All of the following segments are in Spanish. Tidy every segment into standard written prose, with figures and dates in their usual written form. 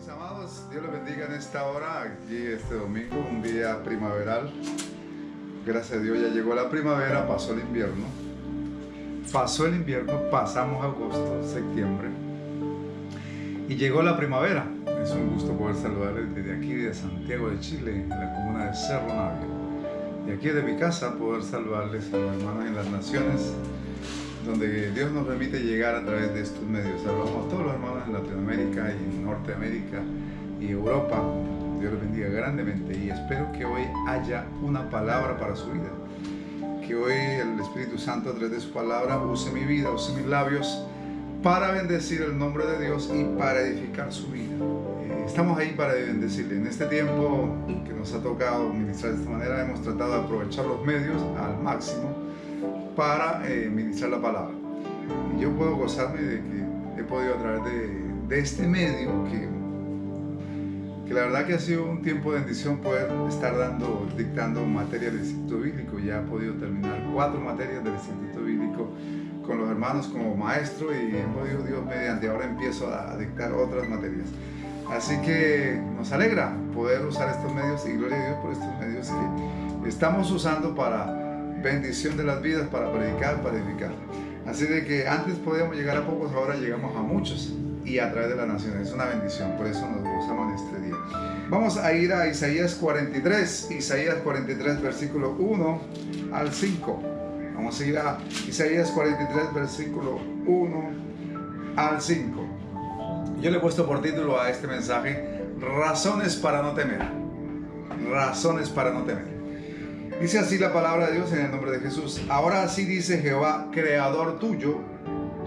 Mis amados, Dios los bendiga en esta hora, aquí este domingo, un día primaveral. Gracias a Dios ya llegó la primavera, pasó el invierno. Pasamos agosto, septiembre y llegó la primavera. Es un gusto poder saludarles desde aquí de Santiago de Chile, en la comuna de Cerro Navia. Y aquí de mi casa poder saludarles a los hermanos en las naciones, donde Dios nos permite llegar a través de estos medios. Saludamos a todos los hermanos en Latinoamérica y en Norteamérica y Europa. Dios los bendiga grandemente y espero que hoy haya una palabra para su vida. Que hoy el Espíritu Santo a través de su palabra use mi vida, use mis labios para bendecir el nombre de Dios y para edificar su vida. Estamos ahí para bendecirle. En este tiempo que nos ha tocado ministrar de esta manera, hemos tratado de aprovechar los medios al máximo para ministrar la palabra. Y yo puedo gozarme de que he podido a través de este medio, que la verdad que ha sido un tiempo de bendición poder estar dictando materias del Instituto Bíblico. Ya he podido terminar 4 materias del Instituto Bíblico con los hermanos como maestro y he podido, Dios mediante, ahora empiezo a dictar otras materias. Así que nos alegra poder usar estos medios y gloria a Dios por estos medios que estamos usando para bendición de las vidas, para predicar, para edificar. Así de que antes podíamos llegar a pocos, ahora llegamos a muchos y a través de las naciones. Es una bendición, por eso nos gozamos en este día. Vamos a ir a Isaías 43, versículo 1 al 5. Vamos a ir a Isaías 43, versículo 1 al 5. Yo le he puesto por título a este mensaje: Razones para no temer. Razones para no temer. Dice así la palabra de Dios en el nombre de Jesús. Ahora así dice Jehová, creador tuyo,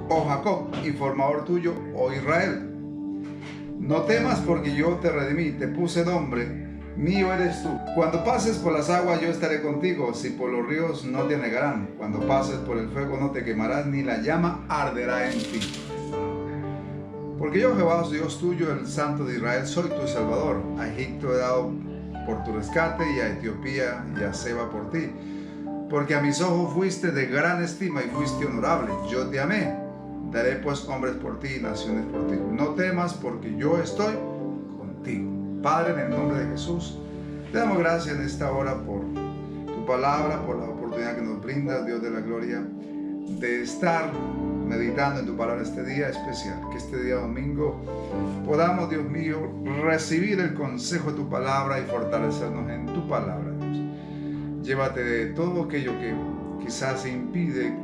oh Jacob, y formador tuyo, oh Israel. No temas porque yo te redimí, te puse nombre, mío eres tú. Cuando pases por las aguas yo estaré contigo, si por los ríos no te anegarán. Cuando pases por el fuego no te quemarás, ni la llama arderá en ti. Porque yo, Jehová, Dios tuyo, el Santo de Israel, soy tu Salvador. A Egipto he dado por tu rescate y a Etiopía y a Seba por ti. Porque a mis ojos fuiste de gran estima y fuiste honorable. Yo te amé. Daré pues hombres por ti y naciones por ti. No temas porque yo estoy contigo. Padre, en el nombre de Jesús, te damos gracias en esta hora por tu palabra, por la oportunidad que nos brindas, Dios de la gloria, de estar meditando en tu palabra este día especial. Que este día domingo podamos, Dios mío, recibir el consejo de tu palabra y fortalecernos en tu palabra, Dios. Llévate de todo aquello que quizás impide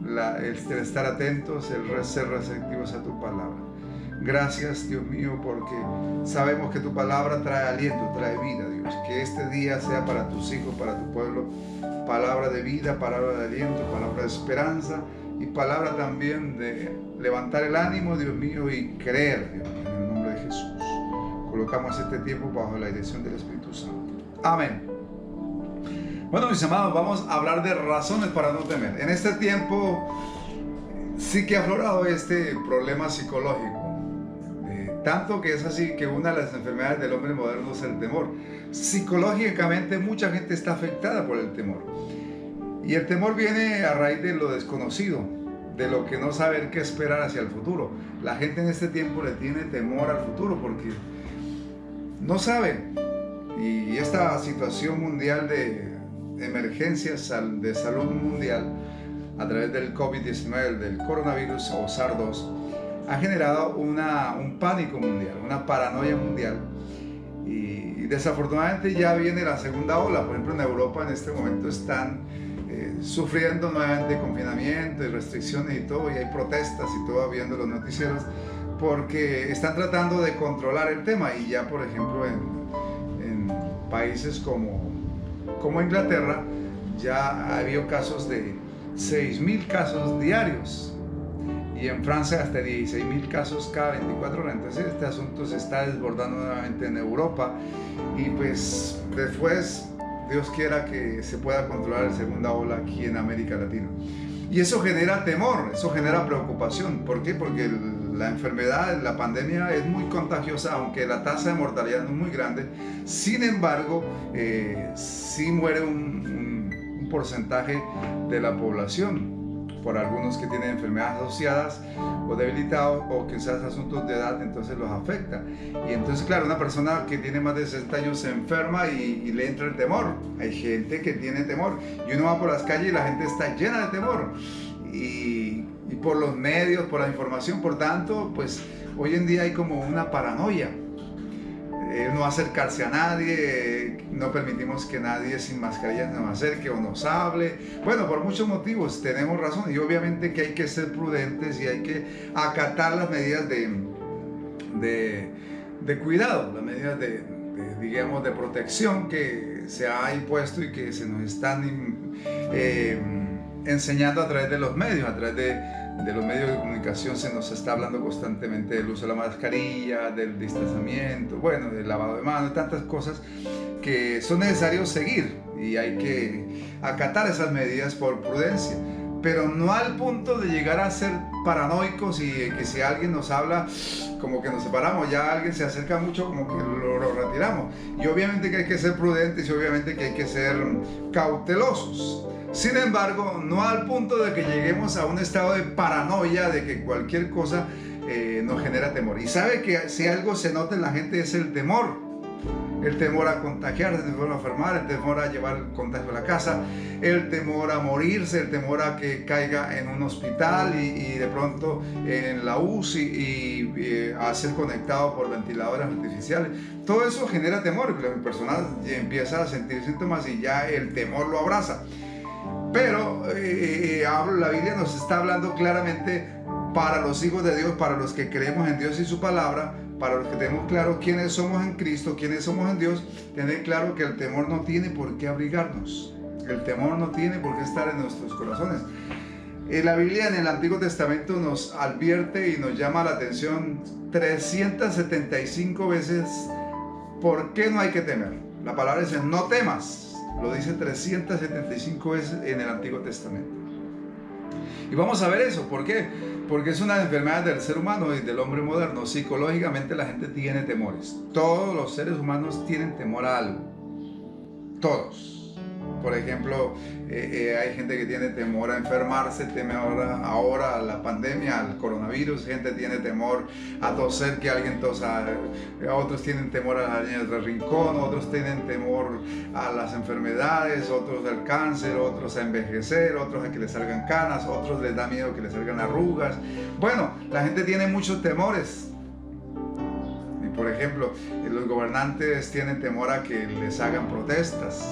el estar atentos, el ser receptivos a tu palabra. Gracias, Dios mío, porque sabemos que tu palabra trae aliento, trae vida, Dios. Que este día sea para tus hijos, para tu pueblo, palabra de vida, palabra de aliento, palabra de esperanza y palabra también de levantar el ánimo, Dios mío, y creer, Dios mío, en el nombre de Jesús. Colocamos este tiempo bajo la dirección del Espíritu Santo. Amén. Bueno, mis amados, vamos a hablar de razones para no temer. En este tiempo sí que ha aflorado este problema psicológico. Tanto que es así que una de las enfermedades del hombre moderno es el temor. Psicológicamente mucha gente está afectada por el temor. Y el temor viene a raíz de lo desconocido, de lo que no saber qué esperar hacia el futuro. La gente en este tiempo le tiene temor al futuro porque no sabe. Y esta situación mundial de emergencias de salud mundial a través del COVID-19, del coronavirus o SARS-2, ha generado un pánico mundial, una paranoia mundial. Y desafortunadamente ya viene la segunda ola. Por ejemplo, en Europa en este momento están sufriendo nuevamente confinamiento y restricciones y todo, y hay protestas y todo viendo los noticieros porque están tratando de controlar el tema. Y ya, por ejemplo, en países como Inglaterra ya ha habido casos de 6.000 casos diarios y en Francia hasta 16.000 casos cada 24 horas. Entonces este asunto se está desbordando nuevamente en Europa y pues después Dios quiera que se pueda controlar la segunda ola aquí en América Latina. Y eso genera temor, eso genera preocupación. ¿Por qué? Porque la enfermedad, la pandemia es muy contagiosa, aunque la tasa de mortalidad no es muy grande. Sin embargo, sí muere un porcentaje de la población por algunos que tienen enfermedades asociadas o debilitados, o quizás asuntos de edad, entonces los afecta. Y entonces, claro, una persona que tiene más de 60 años se enferma y le entra el temor. Hay gente que tiene temor y uno va por las calles y la gente está llena de temor. Y por los medios, por la información, por tanto, pues hoy en día hay como una paranoia. No acercarse a nadie, no permitimos que nadie sin mascarilla nos acerque o nos hable. Bueno, por muchos motivos tenemos razón, y obviamente que hay que ser prudentes y hay que acatar las medidas de cuidado, las medidas digamos, de protección que se ha impuesto y que se nos están enseñando a través de los medios, a través de los medios de comunicación. Se nos está hablando constantemente del uso de la mascarilla, del distanciamiento, bueno, del lavado de manos, tantas cosas que son necesarios seguir, y hay que acatar esas medidas por prudencia, pero no al punto de llegar a ser paranoicos y que si alguien nos habla, como que nos separamos, ya alguien se acerca mucho, como que lo retiramos. Y obviamente que hay que ser prudentes y obviamente que hay que ser cautelosos. Sin embargo, no al punto de que lleguemos a un estado de paranoia de que cualquier cosa nos genera temor. Y sabe que si algo se nota en la gente es el temor. El temor a contagiarse, el temor a enfermar, el temor a llevar el contagio a la casa, el temor a morirse, el temor a que caiga en un hospital y de pronto en la UCI y a ser conectado por ventiladores artificiales. Todo eso genera temor. La persona empieza a sentir síntomas y ya el temor lo abraza. Pero la Biblia nos está hablando claramente para los hijos de Dios, para los que creemos en Dios y su palabra, para los que tenemos claro quiénes somos en Cristo, quiénes somos en Dios, tener claro que el temor no tiene por qué abrigarnos. El temor no tiene por qué estar en nuestros corazones. La Biblia en el Antiguo Testamento nos advierte y nos llama la atención 375 veces por qué no hay que temer. La palabra dice no temas. Lo dice 375 veces en el Antiguo Testamento. Y vamos a ver eso. ¿Por qué? Porque es una enfermedad del ser humano y del hombre moderno. Psicológicamente la gente tiene temores. Todos los seres humanos tienen temor a algo. Todos. Por ejemplo, hay gente que tiene temor a enfermarse, temor ahora a la pandemia, al coronavirus. Gente tiene temor a toser, que alguien tosa. Otros tienen temor a las arañas del rincón, otros tienen temor a las enfermedades, otros al cáncer, otros a envejecer, otros a que les salgan canas, otros les da miedo que les salgan arrugas. Bueno, la gente tiene muchos temores. Y por ejemplo, los gobernantes tienen temor a que les hagan protestas.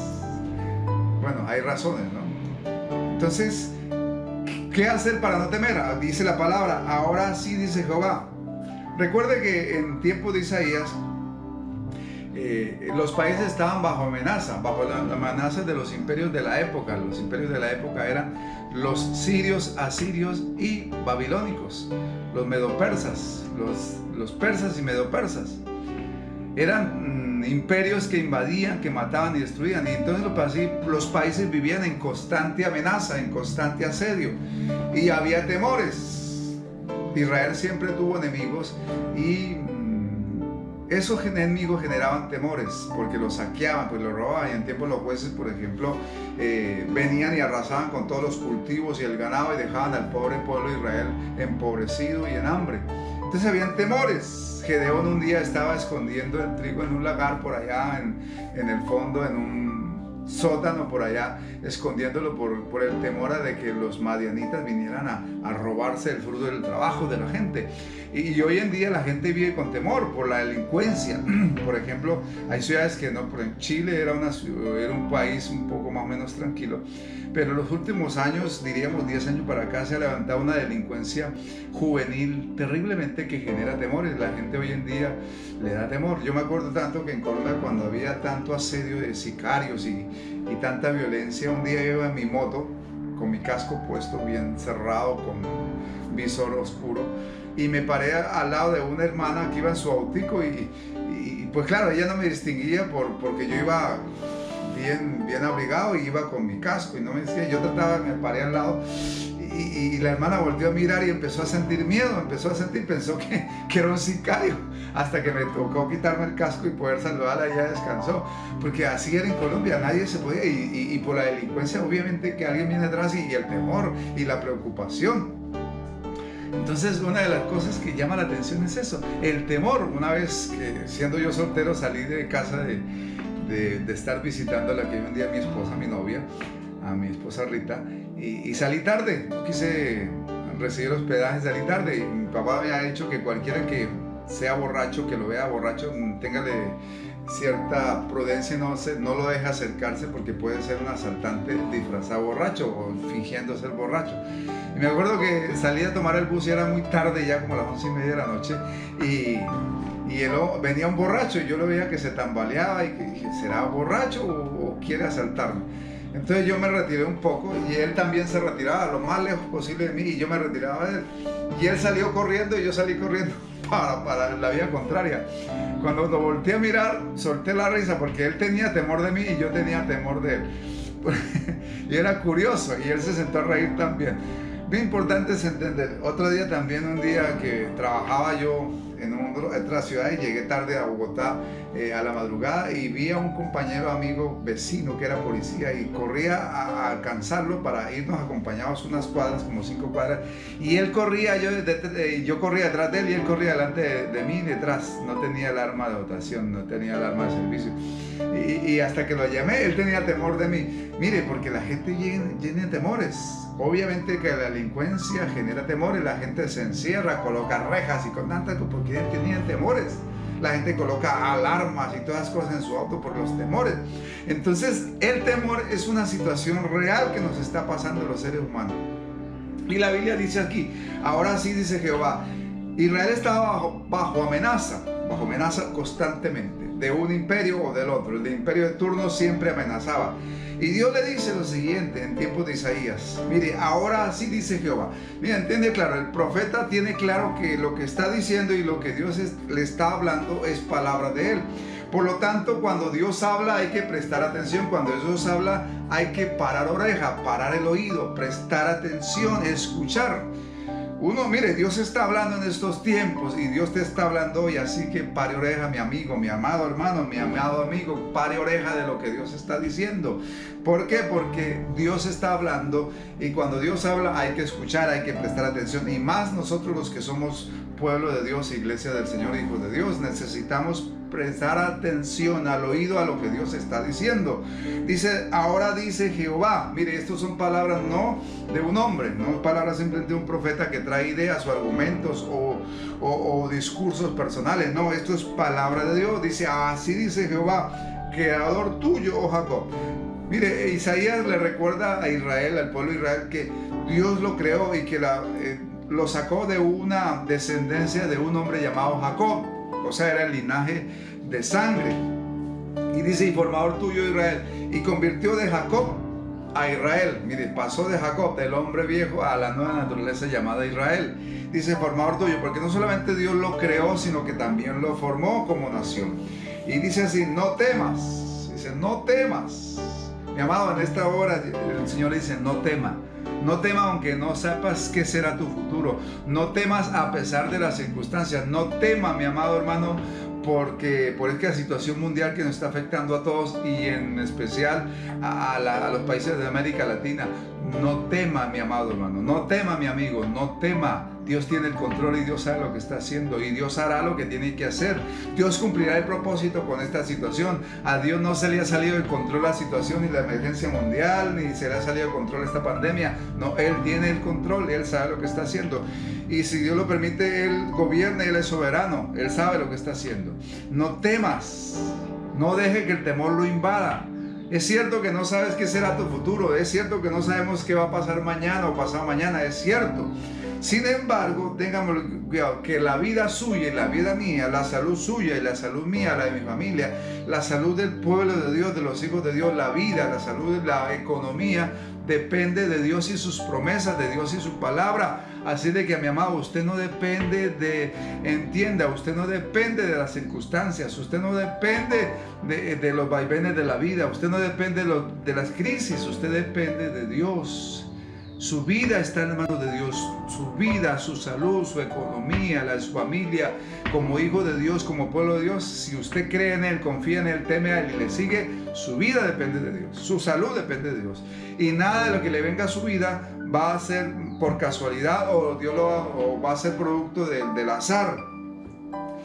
Bueno, hay razones, ¿no? Entonces, ¿qué hacer para no temer? Dice la palabra, ahora sí dice Jehová. Recuerde que en tiempo de Isaías, los países estaban bajo amenaza, bajo la amenaza de los imperios de la época. Los imperios de la época eran los sirios, asirios y babilónicos, los medopersas, los persas y medopersas. Eran imperios que invadían, que mataban y destruían, y entonces los países vivían en constante amenaza, en constante asedio, y había temores. Israel siempre tuvo enemigos y esos enemigos generaban temores porque los saqueaban, pues los robaban. Y en tiempos los jueces, por ejemplo, venían y arrasaban con todos los cultivos y el ganado y dejaban al pobre pueblo de Israel empobrecido y en hambre. Entonces habían temores. Gedeón un día estaba escondiendo el trigo en un lagar por allá en el fondo, en un sótano por allá, escondiéndolo por el temor de que los madianitas vinieran a robarse el fruto del trabajo de la gente. Y hoy en día la gente vive con temor por la delincuencia. Por ejemplo, hay ciudades que no, por Chile era un país un poco más o menos tranquilo, pero en los últimos años, diríamos 10 años para acá, se ha levantado una delincuencia juvenil terriblemente que genera temores. La gente hoy en día le da temor. Yo me acuerdo tanto que en Colombia, cuando había tanto asedio de sicarios y tanta violencia, un día yo iba en mi moto con mi casco puesto, bien cerrado, con visor oscuro, y me paré al lado de una hermana que iba en su autico y pues claro, ella no me distinguía porque yo iba bien abrigado y iba con mi casco y no me decía. Yo me paré al lado y la hermana volvió a mirar y empezó a sentir miedo, pensó que era un sicario, hasta que me tocó quitarme el casco y poder saludarla. Y ya descansó, porque así era en Colombia, nadie se podía, y por la delincuencia obviamente que alguien viene atrás, y el temor y la preocupación. Entonces, una de las cosas que llama la atención es eso, el temor. Una vez que, siendo yo soltero, salí de casa de estar visitando a la que hoy en día mi esposa, mi novia, a mi esposa Rita, y salí tarde. No quise recibir hospedaje, salí tarde, y mi papá me ha dicho que cualquiera que sea borracho, que lo vea borracho, téngale cierta prudencia, no lo deje acercarse, porque puede ser un asaltante disfrazado borracho o fingiendo ser borracho. Y me acuerdo que salí a tomar el bus y era muy tarde, ya como las 11:30 de la noche, y venía un borracho, y yo lo veía que se tambaleaba, y que dije, ¿será borracho o quiere asaltarme? Entonces yo me retiré un poco, y él también se retiraba lo más lejos posible de mí, y yo me retiraba de él. Y él salió corriendo y yo salí corriendo para la vía contraria. Cuando lo volteé a mirar, solté la risa, porque él tenía temor de mí y yo tenía temor de él. Y era curioso, y él se sentó a reír también. Bien importante es entender. Otro día también, un día que trabajaba yo en otra ciudad, y llegué tarde a Bogotá a la madrugada, y vi a un compañero, amigo, vecino que era policía, y corría a alcanzarlo para irnos acompañados unas cuadras, como 5 cuadras, y él corría, yo corría detrás de él, y él corría delante de mí, detrás. No tenía el arma de dotación, no tenía el arma de servicio, y hasta que lo llamé, él tenía temor de mí. Mire, porque la gente llena de temores. Obviamente que la delincuencia genera temores, la gente se encierra, coloca rejas y con tantas cosas porque tenían temores. La gente coloca alarmas y todas las cosas en su auto por los temores. Entonces, el temor es una situación real que nos está pasando a los seres humanos. Y la Biblia dice aquí, ahora sí dice Jehová, Israel estaba bajo amenaza constantemente, de un imperio o del otro. El de imperio de turno siempre amenazaba. Y Dios le dice lo siguiente en tiempos de Isaías. Mire, ahora así dice Jehová. Mira, entiende claro, el profeta tiene claro que lo que está diciendo y lo que Dios le está hablando es palabra de él. Por lo tanto, cuando Dios habla hay que prestar atención. Cuando Dios habla hay que parar oreja, parar el oído, prestar atención, escuchar. Mire, Dios está hablando en estos tiempos, y Dios te está hablando hoy, así que pare oreja, mi amigo, mi amado hermano, mi amado amigo, pare oreja de lo que Dios está diciendo. ¿Por qué? Porque Dios está hablando, y cuando Dios habla hay que escuchar, hay que prestar atención, y más nosotros los que somos pueblo de Dios, iglesia del Señor, hijos de Dios, necesitamos prestar atención al oído a lo que Dios está diciendo. Dice, ahora dice Jehová. Mire, estas son palabras no de un hombre, no palabras simplemente de un profeta que trae ideas o argumentos o discursos personales. No, esto es palabra de Dios. Dice, así dice Jehová, creador tuyo, oh Jacob. Mire, Isaías le recuerda a Israel, al pueblo de Israel, que Dios lo creó y que lo sacó de una descendencia de un hombre llamado Jacob. O sea, era el linaje de sangre. Y dice, y formador tuyo Israel, y convirtió de Jacob a Israel. Mire, pasó de Jacob, del hombre viejo, a la nueva naturaleza llamada Israel. Dice, formador tuyo, porque no solamente Dios lo creó, sino que también lo formó como nación. Y dice así, no temas. Dice, no temas. Mi amado, en esta hora el Señor le dice, no tema. No temas aunque no sepas qué será tu futuro. No temas a pesar de las circunstancias. No temas, mi amado hermano, porque por esta situación mundial que nos está afectando a todos, y en especial a los países de América Latina. No tema, mi amado hermano. No tema, mi amigo. No tema. Dios tiene el control, y Dios sabe lo que está haciendo, y Dios hará lo que tiene que hacer. Dios cumplirá el propósito con esta situación. A Dios no se le ha salido de control la situación, ni la emergencia mundial, ni se le ha salido de control esta pandemia. No, Él tiene el control, Él sabe lo que está haciendo. Y si Dios lo permite, Él gobierna, Él es soberano, Él sabe lo que está haciendo. No temas, no deje que el temor lo invada. Es cierto que no sabes qué será tu futuro, es cierto que no sabemos qué va a pasar mañana o pasado mañana, es cierto. Sin embargo, tengamos cuidado que la vida suya y la vida mía, la salud suya y la salud mía, la de mi familia, la salud del pueblo de Dios, de los hijos de Dios, la vida, la salud, la economía, depende de Dios y sus promesas, de Dios y su palabra. Así de que, mi amado, usted no depende entienda, usted no depende de las circunstancias, usted no depende de los vaivenes de la vida, usted no depende de las crisis, usted depende de Dios. Su vida está en manos de Dios. Su vida, su salud, su economía, la de su familia, como hijo de Dios, como pueblo de Dios. Si usted cree en Él, confía en Él, teme a Él y le sigue, su vida depende de Dios. Su salud depende de Dios. Y nada de lo que le venga a su vida va a ser por casualidad o va a ser producto del azar.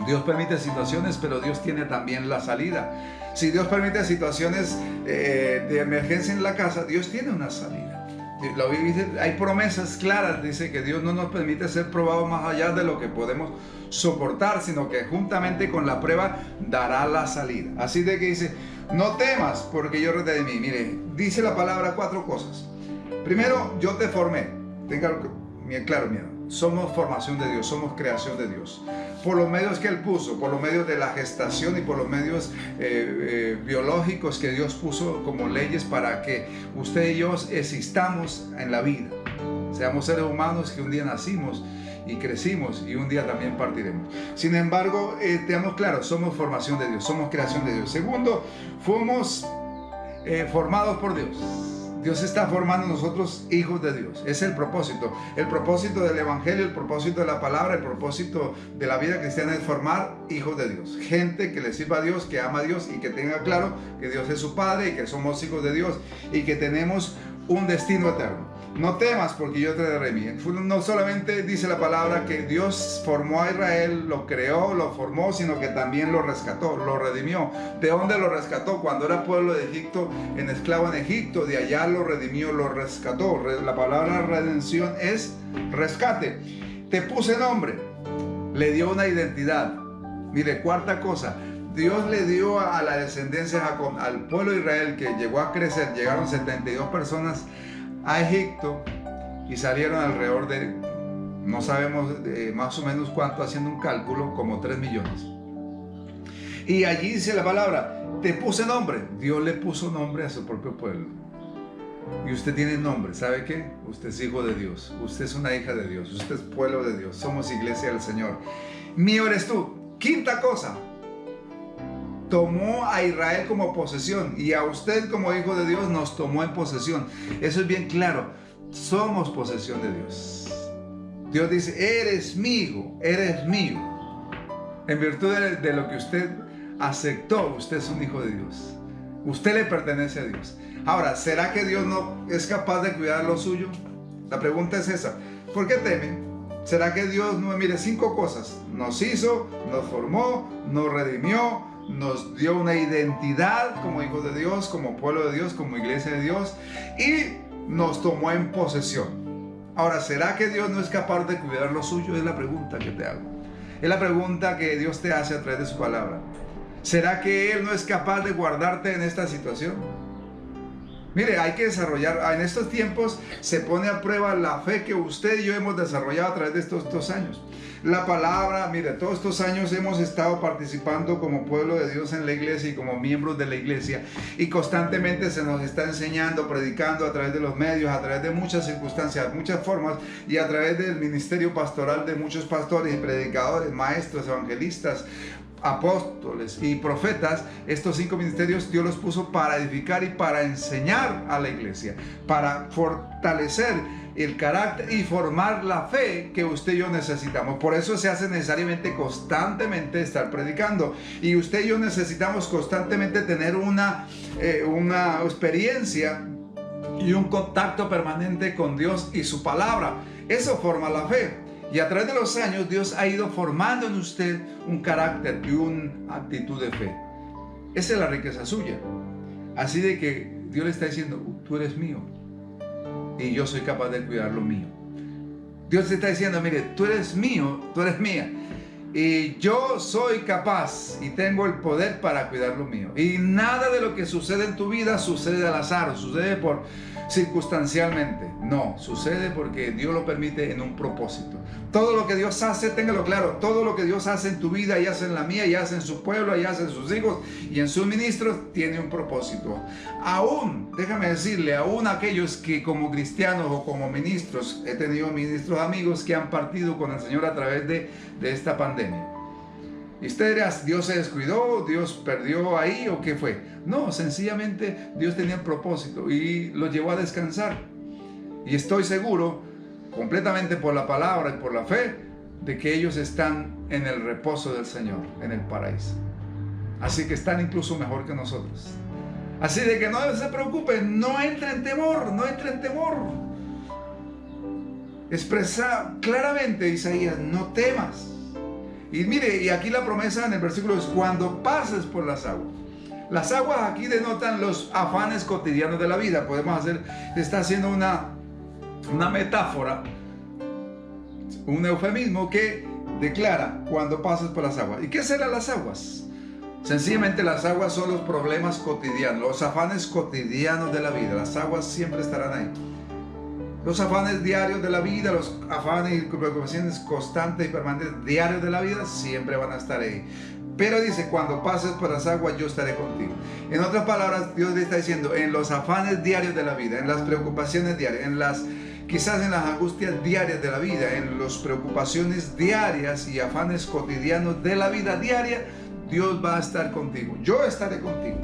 Dios permite situaciones, pero Dios tiene también la salida. Si Dios permite situaciones de emergencia en la casa, Dios tiene una salida. Hay promesas claras, dice que Dios no nos permite ser probados más allá de lo que podemos soportar, sino que juntamente con la prueba dará la salida. Así de que dice, no temas porque yo de mí. Mire, dice la palabra 4 cosas. Primero, yo te formé. Tenga claro, mira, somos formación de Dios, somos creación de Dios. Por los medios que Él puso, por los medios de la gestación y por los medios biológicos que Dios puso como leyes para que usted y yo existamos en la vida. Seamos seres humanos que un día nacimos y crecimos y un día también partiremos. Sin embargo, tengamos claro, somos formación de Dios, somos creación de Dios. Segundo, fuimos formados por Dios. Dios está formando nosotros hijos de Dios. Es el propósito. El propósito del Evangelio, el propósito de la palabra, el propósito de la vida cristiana es formar hijos de Dios. Gente que le sirva a Dios, que ama a Dios y que tenga claro que Dios es su Padre y que somos hijos de Dios y que tenemos un destino eterno. No temas porque yo te redimí. No solamente dice la palabra que Dios formó a Israel, lo creó, lo formó, sino que también lo rescató, lo redimió. ¿De dónde lo rescató? Cuando era pueblo de Egipto, en esclavo en Egipto, de allá lo redimió, lo rescató. La palabra redención es rescate. Te puse nombre, le dio una identidad. Mire, cuarta cosa, Dios le dio a la descendencia, al pueblo de Israel que llegó a crecer, llegaron 72 personas a Egipto y salieron alrededor de, no sabemos más o menos cuánto, haciendo un cálculo, como 3 millones. Y allí dice la palabra, te puse nombre. Dios le puso nombre a su propio pueblo. Y usted tiene nombre, ¿sabe qué? Usted es hijo de Dios, usted es una hija de Dios, usted es pueblo de Dios, somos iglesia del Señor. Mío eres tú. Quinta cosa, tomó a Israel como posesión y a usted como hijo de Dios nos tomó en posesión. Eso es bien claro, somos posesión de Dios. Dios dice, eres mi hijo, eres mío. En virtud de lo que usted aceptó, usted es un hijo de Dios. Usted le pertenece a Dios. Ahora, ¿será que Dios no es capaz de cuidar lo suyo? La pregunta es esa. ¿Por qué teme? ¿Será que Dios no? Mire, 5 cosas. Nos hizo, nos formó, nos redimió, nos dio una identidad como hijos de Dios, como pueblo de Dios, como iglesia de Dios, y nos tomó en posesión. Ahora, ¿será que Dios no es capaz de cuidar lo suyo? Es la pregunta que te hago. Es la pregunta que Dios te hace a través de su palabra. ¿Será que Él no es capaz de guardarte en esta situación? Mire, hay que desarrollar, en estos tiempos se pone a prueba la fe que usted y yo hemos desarrollado a través de estos 2 años. La palabra, mire, todos estos años hemos estado participando como pueblo de Dios en la iglesia y como miembros de la iglesia, y constantemente se nos está enseñando, predicando a través de los medios, a través de muchas circunstancias, muchas formas, y a través del ministerio pastoral de muchos pastores y predicadores, maestros, evangelistas, apóstoles y profetas. Estos 5 ministerios Dios los puso para edificar y para enseñar a la iglesia, para fortalecer el carácter y formar la fe que usted y yo necesitamos. Por eso se hace necesariamente constantemente estar predicando, y usted y yo necesitamos constantemente tener una experiencia y un contacto permanente con Dios y su palabra. Eso forma la fe. Y a través de los años Dios ha ido formando en usted un carácter y una actitud de fe. Esa es la riqueza suya. Así de que Dios le está diciendo, tú eres mío y yo soy capaz de cuidar lo mío. Dios te está diciendo, mire, tú eres mío, tú eres mía, y yo soy capaz y tengo el poder para cuidar lo mío. Y nada de lo que sucede en tu vida sucede al azar, sucede por circunstancialmente. No, sucede porque Dios lo permite en un propósito. Todo lo que Dios hace, téngalo claro, todo lo que Dios hace en tu vida y hace en la mía y hace en su pueblo y hace en sus hijos y en sus ministros, tiene un propósito. Aún, déjame decirle, aún aquellos que como cristianos o como ministros, he tenido ministros amigos que han partido con el Señor a través de esta pandemia. Y usted dirá, ¿Dios se descuidó? ¿Dios perdió ahí o qué fue? No, sencillamente Dios tenía un propósito y lo llevó a descansar. Y estoy seguro, completamente por la palabra y por la fe, de que ellos están en el reposo del Señor, en el paraíso. Así que están incluso mejor que nosotros. Así de que no se preocupen, no entre en temor, no entre en temor. Expresa claramente Isaías, no temas. Y mire, y aquí la promesa en el versículo es cuando pases por las aguas. Las aguas aquí denotan los afanes cotidianos de la vida. Podemos hacer, está haciendo una metáfora, un eufemismo que declara cuando pases por las aguas. ¿Y qué serán las aguas? Sencillamente las aguas son los problemas cotidianos, los afanes cotidianos de la vida. Las aguas siempre estarán ahí. Los afanes diarios de la vida, los afanes y preocupaciones constantes y permanentes diarios de la vida siempre van a estar ahí. Pero dice, cuando pases por las aguas yo estaré contigo. En otras palabras, Dios le está diciendo, en los afanes diarios de la vida, en las preocupaciones diarias, quizás en las angustias diarias de la vida, en las preocupaciones diarias y afanes cotidianos de la vida diaria, Dios va a estar contigo. Yo estaré contigo.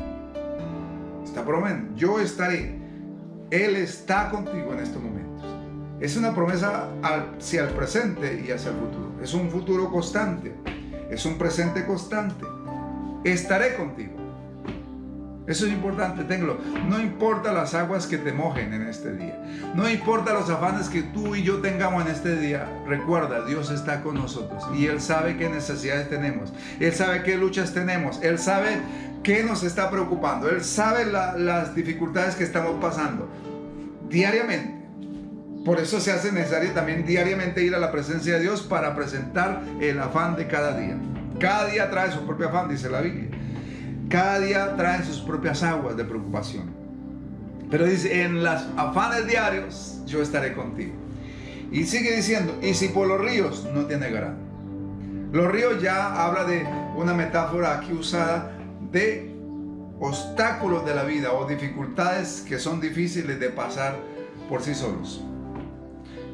Está prometiendo, yo estaré. Él está contigo en estos momentos. Es una promesa hacia el presente y hacia el futuro. Es un futuro constante. Es un presente constante. Estaré contigo. Eso es importante, téngalo. No importa las aguas que te mojen en este día. No importa los afanes que tú y yo tengamos en este día. Recuerda, Dios está con nosotros. Y Él sabe qué necesidades tenemos. Él sabe qué luchas tenemos. Él sabe qué nos está preocupando. Él sabe las dificultades que estamos pasando diariamente. Por eso se hace necesario también diariamente ir a la presencia de Dios para presentar el afán de cada día. Cada día trae su propio afán, dice la Biblia. Cada día trae sus propias aguas de preocupación. Pero dice, en los afanes diarios yo estaré contigo. Y sigue diciendo, y si por los ríos no te anegarán. Los ríos ya habla de una metáfora aquí usada de obstáculos de la vida o dificultades que son difíciles de pasar por sí solos.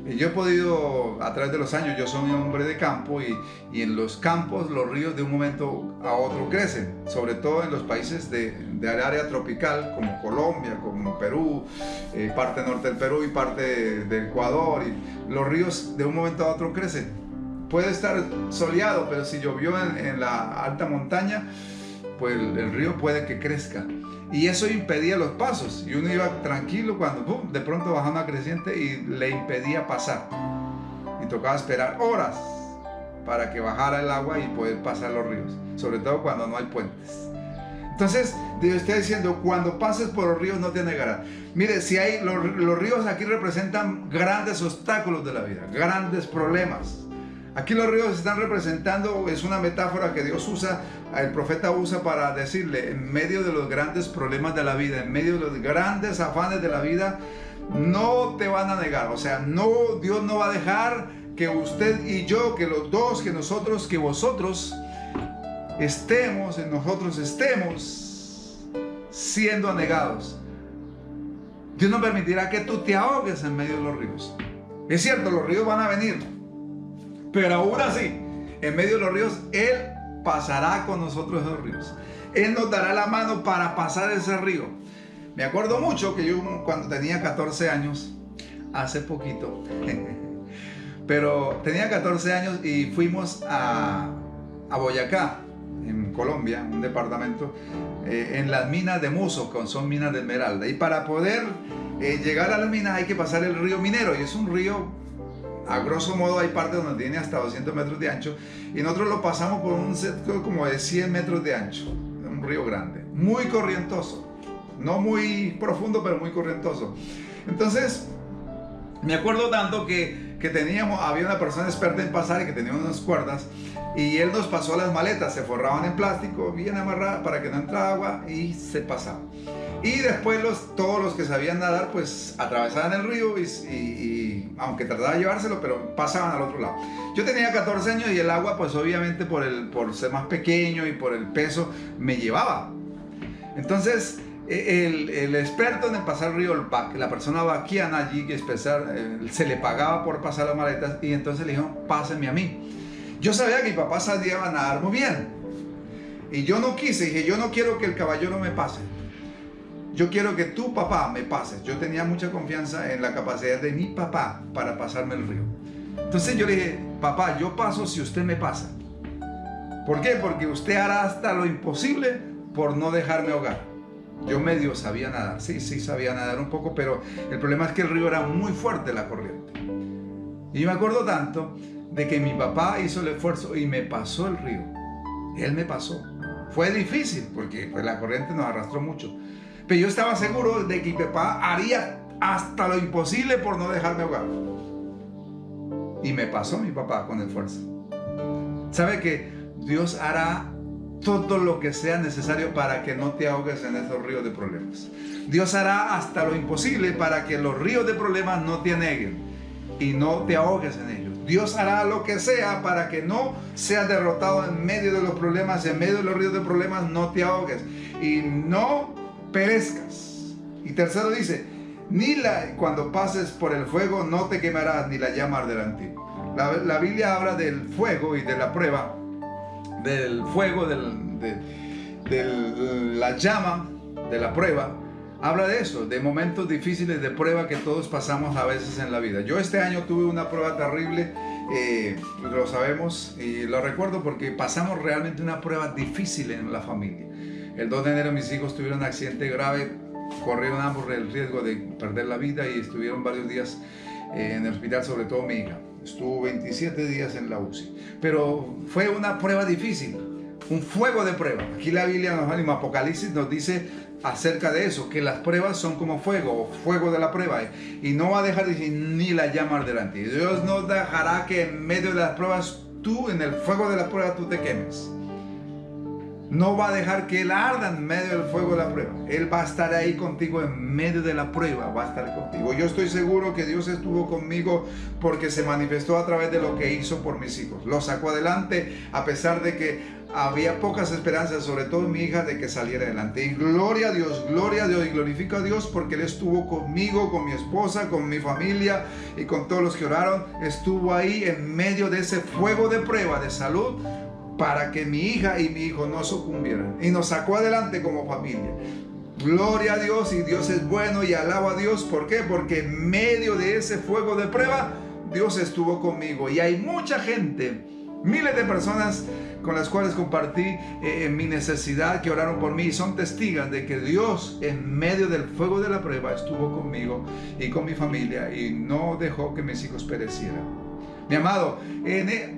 Y yo he podido, a través de los años, yo soy un hombre de campo y en los campos los ríos de un momento a otro crecen, sobre todo en los países del área tropical como Colombia, como Perú, parte norte del Perú y parte de Ecuador. Y los ríos de un momento a otro crecen. Puede estar soleado, pero si llovió en la alta montaña, pues el río puede que crezca. Y eso impedía los pasos. Y uno iba tranquilo cuando de pronto bajaba una creciente y le impedía pasar. Y tocaba esperar horas para que bajara el agua y poder pasar los ríos. Sobre todo cuando no hay puentes. Entonces, Dios está diciendo, cuando pases por los ríos no te anegarán. Mire, si hay, los ríos aquí representan grandes obstáculos de la vida, grandes problemas. Aquí los ríos están representando, es una metáfora que Dios usa, el profeta usa para decirle, en medio de los grandes problemas de la vida, en medio de los grandes afanes de la vida, no te van a negar. O sea, no, Dios no va a dejar que usted y yo, que los dos, que nosotros, que vosotros estemos siendo anegados. Dios no permitirá que tú te ahogues en medio de los ríos. Es cierto, los ríos van a venir. Pero aún así, en medio de los ríos, Él pasará con nosotros esos ríos. Él nos dará la mano para pasar ese río. Me acuerdo mucho que yo cuando tenía 14 años, hace poquito, pero tenía 14 años y fuimos a Boyacá, en Colombia, un departamento, en las minas de Muso, que son minas de esmeralda. Y para poder llegar a las minas hay que pasar el río Minero, y es un río, a grosso modo hay partes donde tiene hasta 200 metros de ancho, y nosotros lo pasamos por un sector como de 100 metros de ancho, un río grande, muy corrientoso, no muy profundo, pero muy corrientoso. Entonces, me acuerdo tanto que había una persona experta en pasar y que tenía unas cuerdas, y él nos pasó las maletas, se forraban en plástico, bien amarradas para que no entrara agua, y se pasaba. Y después todos los que sabían nadar pues atravesaban el río y aunque trataba de llevárselo, pero pasaban al otro lado. Yo tenía 14 años y el agua pues obviamente por ser más pequeño y por el peso me llevaba. Entonces el experto en pasar el río, la persona vaquiana allí que se le pagaba por pasar las maletas, y entonces le dijo, pásenme a mí. Yo sabía que mi papá sabía nadar muy bien y yo no quise, dije, yo no quiero que el caballero me pase. yo quiero que tu papá me pases. Yo tenía mucha confianza en la capacidad de mi papá para pasarme el río. Entonces yo le dije, papá, yo paso si usted me pasa. ¿Por qué? Porque usted hará hasta lo imposible por no dejarme ahogar. Yo medio sabía nadar, sí sabía nadar un poco, pero el problema es que el río era muy fuerte, la corriente. Y yo me acuerdo tanto de que mi papá hizo el esfuerzo y me pasó el río. Él me pasó. Fue difícil porque pues, la corriente nos arrastró mucho. Pero yo estaba seguro de que mi papá haría hasta lo imposible por no dejarme ahogar. Y me pasó mi papá con esfuerzo. ¿Sabe que Dios hará todo lo que sea necesario para que no te ahogues en esos ríos de problemas? Dios hará hasta lo imposible para que los ríos de problemas no te aneguen y no te ahogues en ellos. Dios hará lo que sea para que no seas derrotado en medio de los problemas, en medio de los ríos de problemas, no te ahogues y no perezcas. Y tercero dice, cuando pases por el fuego no te quemarás, ni la llama arderá en ti. La Biblia habla del fuego y de la prueba, del fuego, de la llama, de la prueba. Habla de eso, de momentos difíciles de prueba que todos pasamos a veces en la vida. Yo este año tuve una prueba terrible, lo sabemos y lo recuerdo porque pasamos realmente una prueba difícil en la familia. El 2 de enero mis hijos tuvieron un accidente grave, corrieron ambos el riesgo de perder la vida y estuvieron varios días en el hospital, sobre todo mi hija. Estuvo 27 días en la UCI. Pero fue una prueba difícil, un fuego de prueba. Aquí la Biblia en Apocalipsis nos dice acerca de eso, que las pruebas son como fuego, fuego de la prueba. Y no va a dejar de decir, ni la llama arderá en ti. Dios no dejará que en medio de las pruebas, tú, en el fuego de la prueba, tú te quemes. No va a dejar que Él arda en medio del fuego de la prueba. Él va a estar ahí contigo en medio de la prueba, va a estar contigo. Yo estoy seguro que Dios estuvo conmigo porque se manifestó a través de lo que hizo por mis hijos. Los sacó adelante a pesar de que había pocas esperanzas, sobre todo mi hija, de que saliera adelante. Y gloria a Dios, y glorifico a Dios porque Él estuvo conmigo, con mi esposa, con mi familia y con todos los que oraron. Estuvo ahí en medio de ese fuego de prueba de salud, para que mi hija y mi hijo no sucumbieran. Y nos sacó adelante como familia. Gloria a Dios, y Dios es bueno, y alabo a Dios. ¿Por qué? Porque en medio de ese fuego de prueba, Dios estuvo conmigo. Y hay mucha gente, miles de personas con las cuales compartí mi necesidad, que oraron por mí y son testigos de que Dios en medio del fuego de la prueba estuvo conmigo y con mi familia y no dejó que mis hijos perecieran. Mi amado,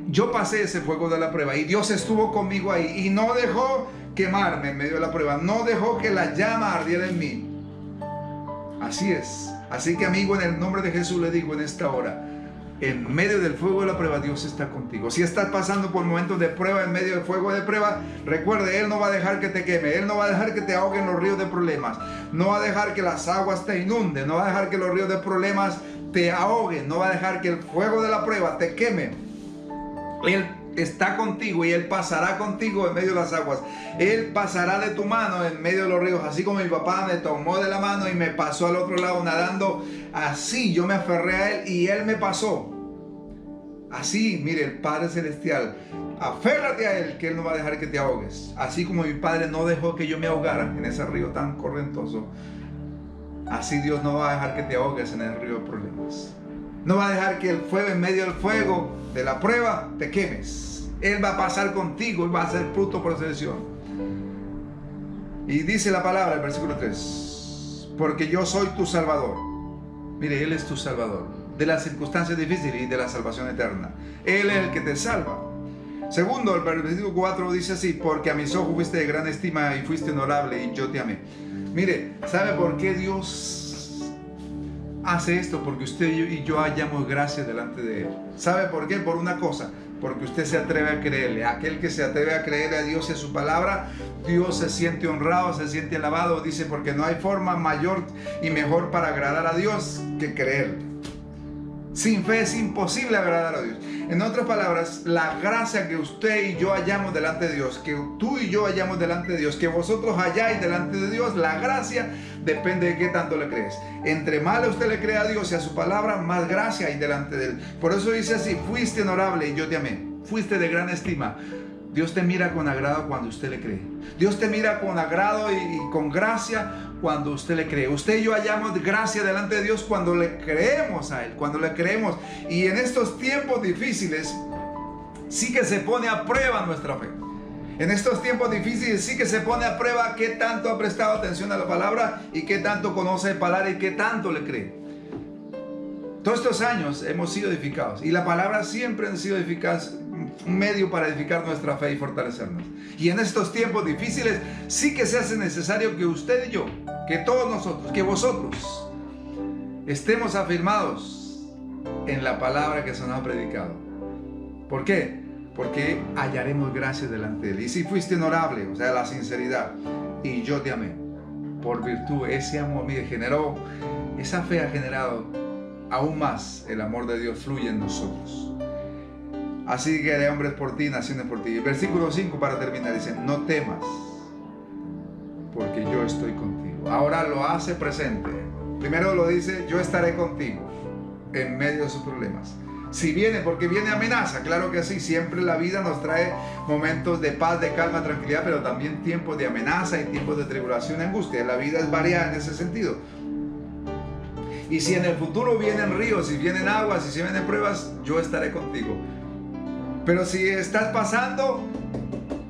yo pasé ese fuego de la prueba y Dios estuvo conmigo ahí y no dejó quemarme en medio de la prueba, no dejó que la llama ardiera en mí. Así es. Así que, amigo, en el nombre de Jesús le digo en esta hora, en medio del fuego de la prueba, Dios está contigo. Si estás pasando por momentos de prueba, en medio del fuego de prueba, recuerde, Él no va a dejar que te queme, Él no va a dejar que te ahoguen los ríos de problemas, no va a dejar que las aguas te inunden, no va a dejar que los ríos de problemas te ahoguen, no va a dejar que el fuego de la prueba te queme. Él está contigo y Él pasará contigo en medio de las aguas. Él pasará de tu mano en medio de los ríos, así como mi papá me tomó de la mano y me pasó al otro lado nadando. Así yo me aferré a Él y Él me pasó. Así, mire, el Padre Celestial, aférrate a Él, que Él no va a dejar que te ahogues. Así como mi Padre no dejó que yo me ahogara en ese río tan correntoso, así Dios no va a dejar que te ahogues en el río de problemas. No va a dejar que el fuego, en medio del fuego de la prueba, te quemes. Él va a pasar contigo y va a ser fruto por selección. Y dice la palabra, el versículo 3, porque yo soy tu Salvador. Mire, Él es tu Salvador de las circunstancias difíciles y de la salvación eterna. Él es el que te salva. Segundo, el versículo 4 dice así, porque a mis ojos fuiste de gran estima y fuiste honorable y yo te amé. Mire, ¿sabe por qué Dios hace esto? Porque usted y yo hallamos gracia delante de Él. ¿Sabe por qué? Por una cosa, porque usted se atreve a creerle. Aquel que se atreve a creerle a Dios y a su palabra, Dios se siente honrado, se siente alabado. Dice, porque no hay forma mayor y mejor para agradar a Dios que creerle. Sin fe es imposible agradar a Dios. En otras palabras, la gracia que usted y yo hallamos delante de Dios, que tú y yo hallamos delante de Dios, que vosotros halláis delante de Dios, la gracia depende de qué tanto le crees. Entre más usted le cree a Dios y a su palabra, más gracia hay delante de Él. Por eso dice así, fuiste honorable y yo te amé. Fuiste de gran estima. Dios te mira con agrado cuando usted le cree. Dios te mira con agrado y con gracia cuando usted le cree. Usted y yo hallamos gracia delante de Dios cuando le creemos a Él, cuando le creemos. Y en estos tiempos difíciles sí que se pone a prueba nuestra fe. En estos tiempos difíciles sí que se pone a prueba qué tanto ha prestado atención a la palabra y qué tanto conoce de palabra y qué tanto le cree. Todos estos años hemos sido edificados y la palabra siempre ha sido eficaz, un medio para edificar nuestra fe y fortalecernos. Y en estos tiempos difíciles sí que se hace necesario que usted y yo, que todos nosotros, que vosotros estemos afirmados en la palabra que se nos ha predicado. ¿Por qué? Porque hallaremos gracia delante de Él. Y si fuiste honorable, o sea, la sinceridad, y yo te amé, por virtud, ese amor me generó, esa fe ha generado aún más el amor de Dios fluye en nosotros. Así que haré hombres por ti, naciones por ti. Versículo 5 para terminar dice, no temas, porque yo estoy contigo. Ahora lo hace presente. Primero lo dice, yo estaré contigo en medio de sus problemas. Si viene, porque viene amenaza, claro que sí, siempre la vida nos trae momentos de paz, de calma, tranquilidad, pero también tiempos de amenaza y tiempos de tribulación y angustia. La vida es variada en ese sentido. Y si en el futuro vienen ríos, si vienen aguas, si vienen pruebas, yo estaré contigo. Pero si estás pasando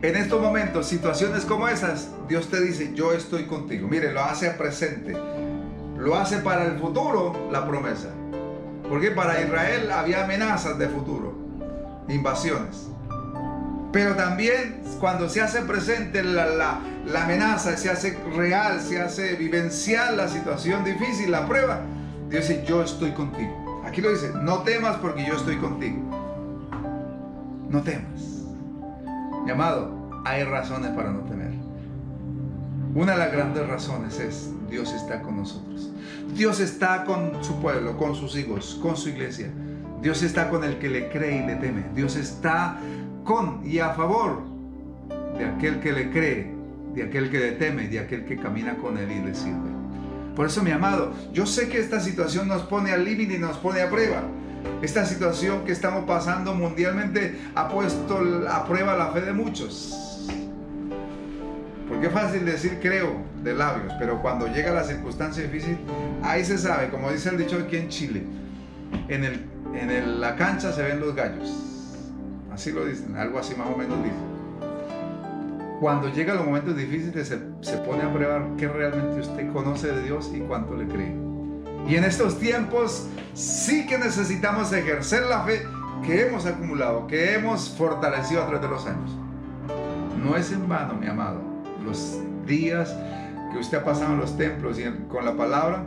en estos momentos situaciones como esas, Dios te dice, yo estoy contigo. Mire, lo hace a presente. Lo hace para el futuro, la promesa. Porque para Israel había amenazas de futuro, invasiones. Pero también cuando se hace presente la amenaza, se hace real, se hace vivencial la situación difícil, la prueba, Dios dice, yo estoy contigo. Aquí lo dice, no temas porque yo estoy contigo. No temas. Mi amado, hay razones para no temer. Una de las grandes razones es, Dios está con nosotros. Dios está con su pueblo, con sus hijos, con su iglesia. Dios está con el que le cree y le teme. Dios está con y a favor de aquel que le cree, de aquel que le teme, de aquel que camina con él y le sirve. Por eso, mi amado, yo sé que esta situación nos pone al límite y nos pone a prueba. Esta situación que estamos pasando mundialmente ha puesto a prueba la fe de muchos. Porque es fácil decir creo de labios, pero cuando llega la circunstancia difícil, ahí se sabe, como dice el dicho aquí en Chile, en la cancha se ven los gallos. Así lo dicen, algo así más o menos dicen. Cuando llegan los momentos difíciles se pone a prueba qué realmente usted conoce de Dios y cuánto le cree. Y en estos tiempos sí que necesitamos ejercer la fe que hemos acumulado, que hemos fortalecido a través de los años. No es en vano, mi amado, los días que usted ha pasado en los templos y con la palabra,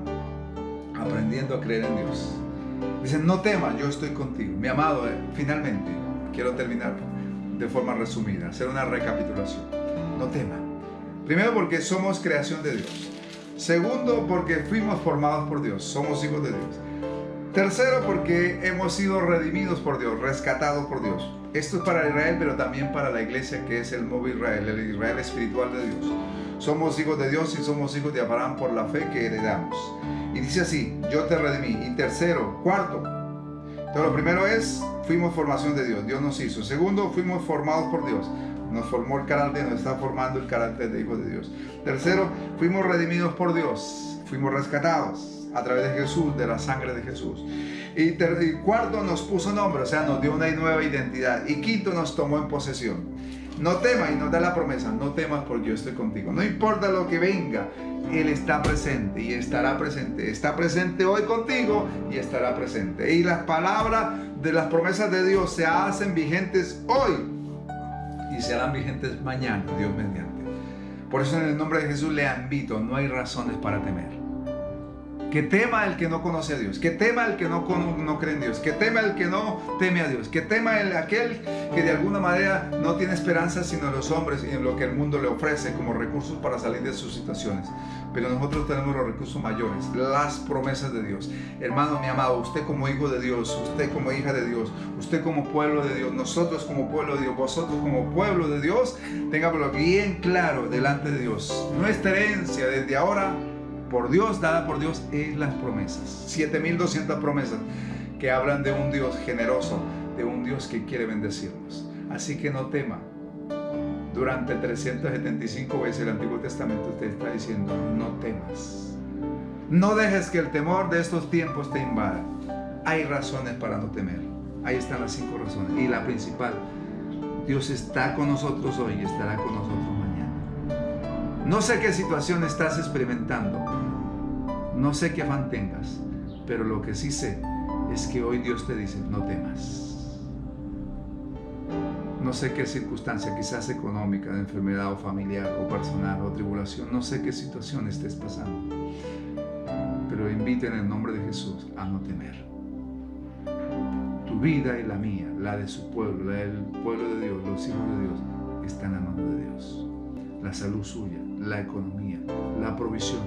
aprendiendo a creer en Dios. Dicen, no temas, yo estoy contigo. Mi amado, finalmente, quiero terminar de forma resumida, hacer una recapitulación. No temas. Primero, porque somos creación de Dios. Segundo, porque fuimos formados por Dios, somos hijos de Dios. Tercero, porque hemos sido redimidos por Dios, rescatados por Dios. Esto es para Israel, pero también para la iglesia que es el nuevo Israel, el Israel espiritual de Dios. Somos hijos de Dios y somos hijos de Abraham por la fe que heredamos. Y dice así, yo te redimí. Y tercero, cuarto. Entonces lo primero es, fuimos formación de Dios, Dios nos hizo. Segundo, fuimos formados por Dios. Nos formó el carácter, nos está formando el carácter de hijos de Dios. Tercero, fuimos redimidos por Dios, fuimos rescatados a través de Jesús, de la sangre de Jesús. Y cuarto, nos puso nombre, o sea, nos dio una nueva identidad. Y quinto, nos tomó en posesión. No temas, y nos da la promesa, no temas porque yo estoy contigo. No importa lo que venga, Él está presente y estará presente. Está presente hoy contigo y estará presente. Y las palabras de las promesas de Dios se hacen vigentes hoy y serán vigentes mañana, Dios mediante. Por eso en el nombre de Jesús le invito, no hay razones para temer. Que tema el que no conoce a Dios, que tema el que no cree en Dios, que tema el que no teme a Dios, que tema aquel que de alguna manera no tiene esperanza sino en los hombres y en lo que el mundo le ofrece como recursos para salir de sus situaciones. Pero nosotros tenemos los recursos mayores, las promesas de Dios. Hermano, mi amado, usted como hijo de Dios, usted como hija de Dios, usted como pueblo de Dios, nosotros como pueblo de Dios, vosotros como pueblo de Dios, téngalo bien claro delante de Dios. Nuestra herencia desde ahora por Dios, dada por Dios, es las promesas. 7,200 promesas que hablan de un Dios generoso, de un Dios que quiere bendecirnos. Así que no tema, Durante 375 veces el Antiguo Testamento te está diciendo, no temas. No dejes que el temor de estos tiempos te invada. Hay razones para no temer. Ahí están las 5 razones. Y la principal, Dios está con nosotros hoy y estará con nosotros mañana. No sé qué situación estás experimentando. No sé qué afán tengas. Pero lo que sí sé es que hoy Dios te dice, no temas. No sé qué circunstancia, quizás económica, de enfermedad o familiar o personal o tribulación. No sé qué situación estés pasando. Pero invito en el nombre de Jesús a no temer. Tu vida y la mía, la de su pueblo, la del pueblo de Dios, los hijos de Dios, están en la mano de Dios. La salud suya, la economía, la provisión,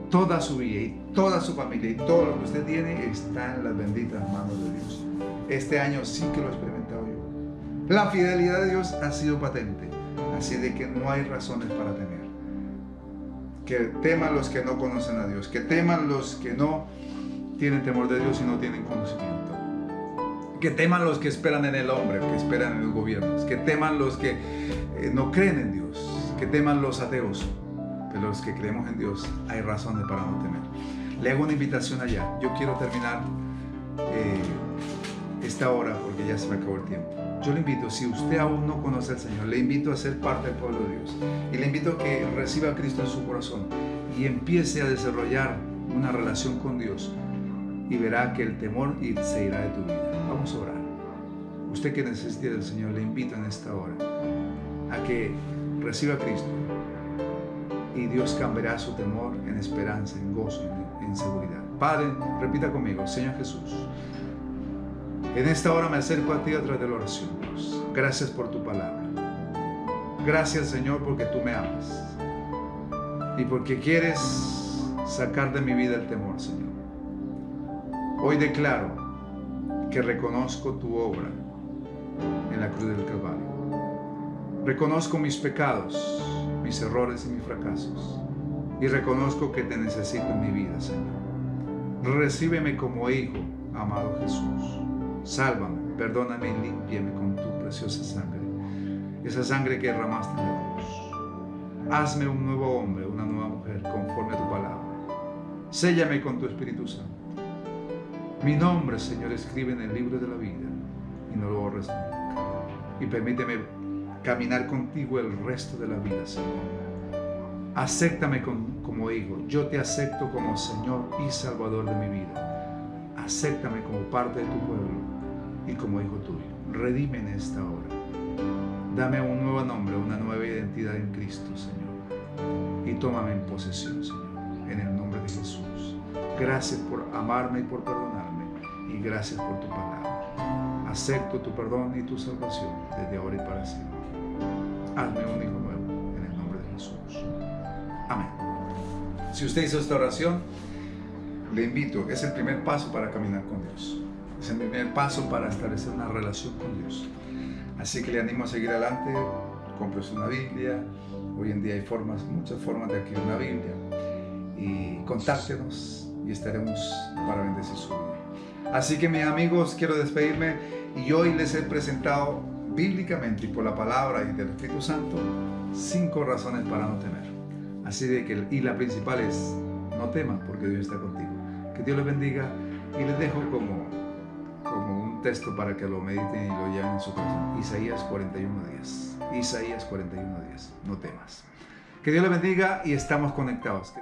toda su vida y toda su familia y todo lo que usted tiene está en las benditas manos de Dios. Este año sí que lo he experimentado yo. La fidelidad de Dios ha sido patente, así de que no hay razones para temer. Que teman los que no conocen a Dios, que teman los que no tienen temor de Dios y no tienen conocimiento. Que teman los que esperan en el hombre, que esperan en los gobiernos, que teman los que no creen en Dios, que teman los ateos. Pero los que creemos en Dios hay razones para no temer. Le hago una invitación allá. Yo quiero terminar esta hora porque ya se me acabó el tiempo. Yo le invito, si usted aún no conoce al Señor, le invito a ser parte del pueblo de Dios. Y le invito a que reciba a Cristo en su corazón y empiece a desarrollar una relación con Dios. Y verá que el temor se irá de tu vida. Vamos a orar. Usted que necesite del Señor, le invito en esta hora a que reciba a Cristo. Y Dios cambiará su temor en esperanza, en gozo, en seguridad. Padre, repita conmigo, Señor Jesús. En esta hora me acerco a ti a través de la oración, Dios. Gracias por tu palabra. Gracias, Señor, porque tú me amas. Y porque quieres sacar de mi vida el temor, Señor. Hoy declaro que reconozco tu obra en la cruz del Calvario. Reconozco mis pecados, mis errores y mis fracasos. Y reconozco que te necesito en mi vida, Señor. Recíbeme como hijo, amado Jesús. Sálvame, perdóname y límpiame con tu preciosa sangre. Esa sangre que derramaste en la cruz. Hazme un nuevo hombre, una nueva mujer, conforme a tu palabra. Séllame con tu Espíritu Santo. Mi nombre, Señor, escribe en el libro de la vida y no lo borres nunca. Y permíteme caminar contigo el resto de la vida, Señor. Acéptame como hijo. Yo te acepto como Señor y Salvador de mi vida. Acéptame como parte de tu pueblo y como hijo tuyo. Redime en esta hora. Dame un nuevo nombre, una nueva identidad en Cristo, Señor. Y tómame en posesión, Señor, en el nombre de Jesús. Gracias por amarme y por perdonarme. Y gracias por tu palabra. Acepto tu perdón y tu salvación desde ahora y para siempre. Hazme un hijo nuevo en el nombre de Jesús. Amén. Si usted hizo esta oración, le invito, es el primer paso para caminar con Dios. Es el primer paso para establecer una relación con Dios. Así que le animo a seguir adelante. Cómprese una Biblia. Hoy en día hay muchas formas de adquirir una Biblia. Y contáctenos y estaremos para bendecir su vida. Así que mis amigos, quiero despedirme y hoy les he presentado bíblicamente y por la palabra y del Espíritu Santo 5 razones para no temer. Así de que, y la principal es, no temas porque Dios está contigo. Que Dios les bendiga y les dejo como un texto para que lo mediten y lo lleven en su corazón. Isaías 41:10. Isaías 41:10. No temas. Que Dios les bendiga y estamos conectados.